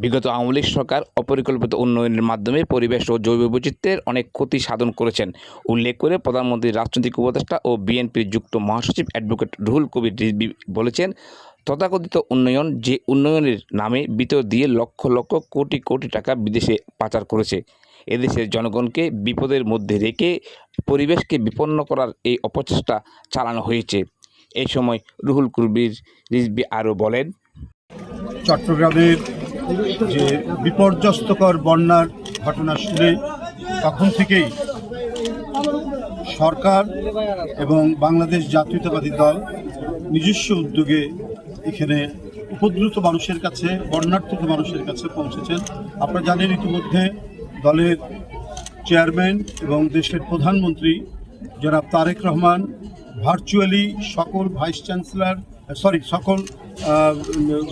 বিগত আওয়ামী লীগ সরকার অপরিকল্পিত উন্নয়নের মাধ্যমে পরিবেশ ও জৈব বৈচিত্র্যের অনেক ক্ষতি সাধন করেছেন উল্লেখ করে প্রধানমন্ত্রীর রাজনৈতিক উপদেষ্টা ও বিএনপির যুক্ত মহাসচিব অ্যাডভোকেট রুহুল কবির রিজভী বলেছেন, তথাকথিত উন্নয়ন যে উন্নয়নের নামে ভিতর দিয়ে লক্ষ লক্ষ কোটি কোটি টাকা বিদেশে পাচার করেছে। এদেশের জনগণকে বিপদের মধ্যে রেখে পরিবেশকে বিপন্ন করার এই অপচেষ্টা চালানো হয়েছে। এই সময় রুহুল কবির রিজভী আরও বলেন, চট্টগ্রামের যে বিপর্যস্তকর বন্যার ঘটনা শুনে তখন থেকেই সরকার এবং বাংলাদেশ জাতীয়তাবাদী দল নিজস্ব উদ্যোগে এখানে উপদ্রুত মানুষের কাছে, বন্যার্থিত মানুষের কাছে পৌঁছেছেন। আপনারা জানেন ইতিমধ্যে দলের চেয়ারম্যান এবং দেশের প্রধানমন্ত্রী জনাব তারেক রহমান ভার্চুয়ালি সকল ভাইস চ্যান্সেলর সকল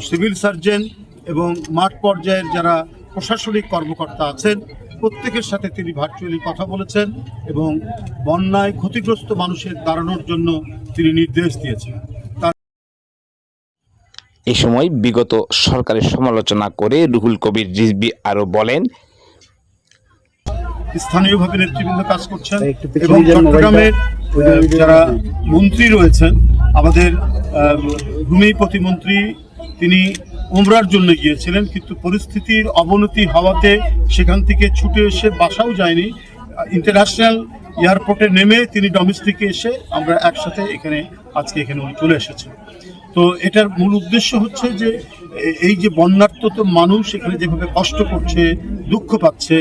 সিভিল সার্জন এবং মাঠ পর্যায়ের যারা প্রশাসনিক কর্মকর্তা আছেন প্রত্যেকের সাথে তিনি ভার্চুয়ালি কথা বলেছেন এবং বন্যায় ক্ষতিগ্রস্ত মানুষের দাঁড়ানোর জন্য তিনি নির্দেশ দিয়েছেন। এই সময় বিগত সরকারের সমালোচনা করে রুহুল কবির রিজভী আরও বলেন, স্থানীয়ভাবে নেতৃবৃন্দ কাজ করছেন এবং চট্টগ্রামের যারা মন্ত্রী রয়েছেন, আমাদের ভূমি প্রতিমন্ত্রী তিনি উমরার জন্য গিয়েছিলেন, কিন্তু পরিস্থিতির অবনতি হওয়াতে সেখান থেকে ছুটে এসে বাসাও যায়নি, ইন্টারন্যাশনাল এয়ারপোর্টে নেমে তিনি ডোমেস্টিকে এসে আমরা একসাথে আজকে এখানে চলে এসেছেন। তো এটার মূল উদ্দেশ্য হচ্ছে যে এই যে বন্যার্থ মানুষ এখানে যেভাবে কষ্ট করছে, দুঃখ পাচ্ছে,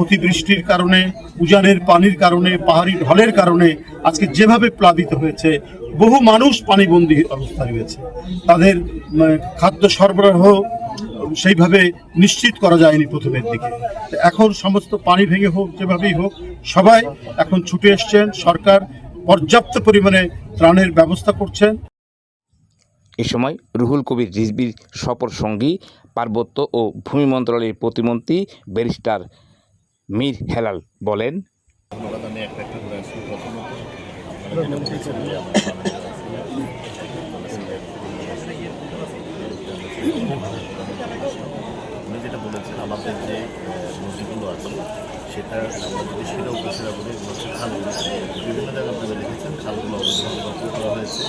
অতিবৃষ্টির কারণে, উজানের পানির কারণে, পাহাড়ি ঢলের কারণে আজকে যেভাবে প্লাবিত হয়েছে, বহু মানুষ পানিবন্দী অবস্থায় রয়েছে, তাদের খাদ্য সরবরাহ সেইভাবে নিশ্চিত করা যায়নি প্রথমের দিকে। এখন সমস্ত পানি ভেঙে হোক, যেভাবেই হোক, সবাই এখন ছুটে এসছেন। সরকার পর্যাপ্ত পরিমাণে ত্রাণের ব্যবস্থা করছেন। এ সময় রুহুল কবির রিজভীর সফর সঙ্গী পার্বত্য ও ভূমি মন্ত্রণালয়ের প্রতিমন্ত্রী ব্যারিস্টার মীর হেলাল বলেন, যেটা বলেছেন আমাদের যে নদীগুলো আছে সেটা আমরা যদি সেটা উপসেরা বলি, এগুলো হচ্ছে খালগুলো। বিভিন্ন জায়গায় আপনারা দেখেছেন খালগুলো অবৈধভাবে করা হয়েছে,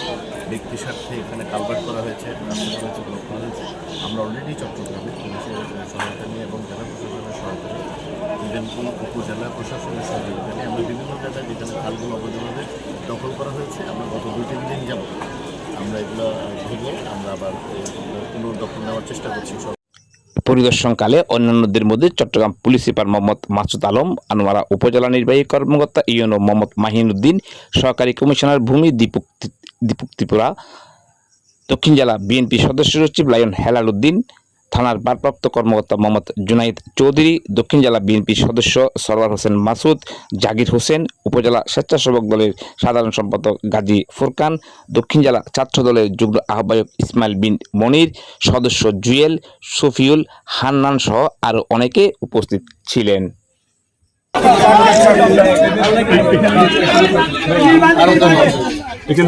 ব্যক্তি স্বার্থে এখানে কালভার্ট করা হয়েছে, রাস্তা করা হয়েছে, ব্লক করা হয়েছে। আমরা অলরেডি চট্টগ্রামে পুলিশের সহায়তা নিয়ে এবং জেলা প্রশাসনের সহায়তা নিয়ে, ইভেন কি উপজেলা প্রশাসনের সহযোগিতা নিয়ে আমরা বিভিন্ন জায়গায় যেখানে খালগুলো অবৈধভাবে দখল করা হয়েছে, আমরা গত 2-3 দিন যাব আমরা এগুলো ভেঙে আমরা আবার পুনর্দখল নেওয়ার চেষ্টা করছি। পরিদর্শনকালে অন্যান্যদের মধ্যে চট্টগ্রাম পুলিশ সুপার মোহাম্মদ মাসুদ আলম, আনোয়ারা উপজেলা নির্বাহী কর্মকর্তা ইউনো মোহাম্মদ মাহিনুদ্দিন, সহকারী কমিশনার ভূমি দীপক ত্রিপুরা, দক্ষিণ জেলা বিএনপি সদস্য সচিব লায়ন হেলাল উদ্দিন, থানার ভারপ্রাপ্ত কর্মকর্তা মোহাম্মদ জুনাইদ চৌধুরী, দক্ষিণ জেলা বিএনপি সদস্য সরওয়ার হোসেন মাসুদ, জাকির হোসেন, উপজেলা স্বেচ্ছাসেবক দলের সাধারণ সম্পাদক গাজী ফুরকান, দক্ষিণ জেলা ছাত্র দলের যুগ্ম আহ্বায়ক ইসমাইল বিন মনির, সদস্য জুয়েল, শফিউল, হান্নান সহ আরও অনেকে উপস্থিত ছিলেন। You can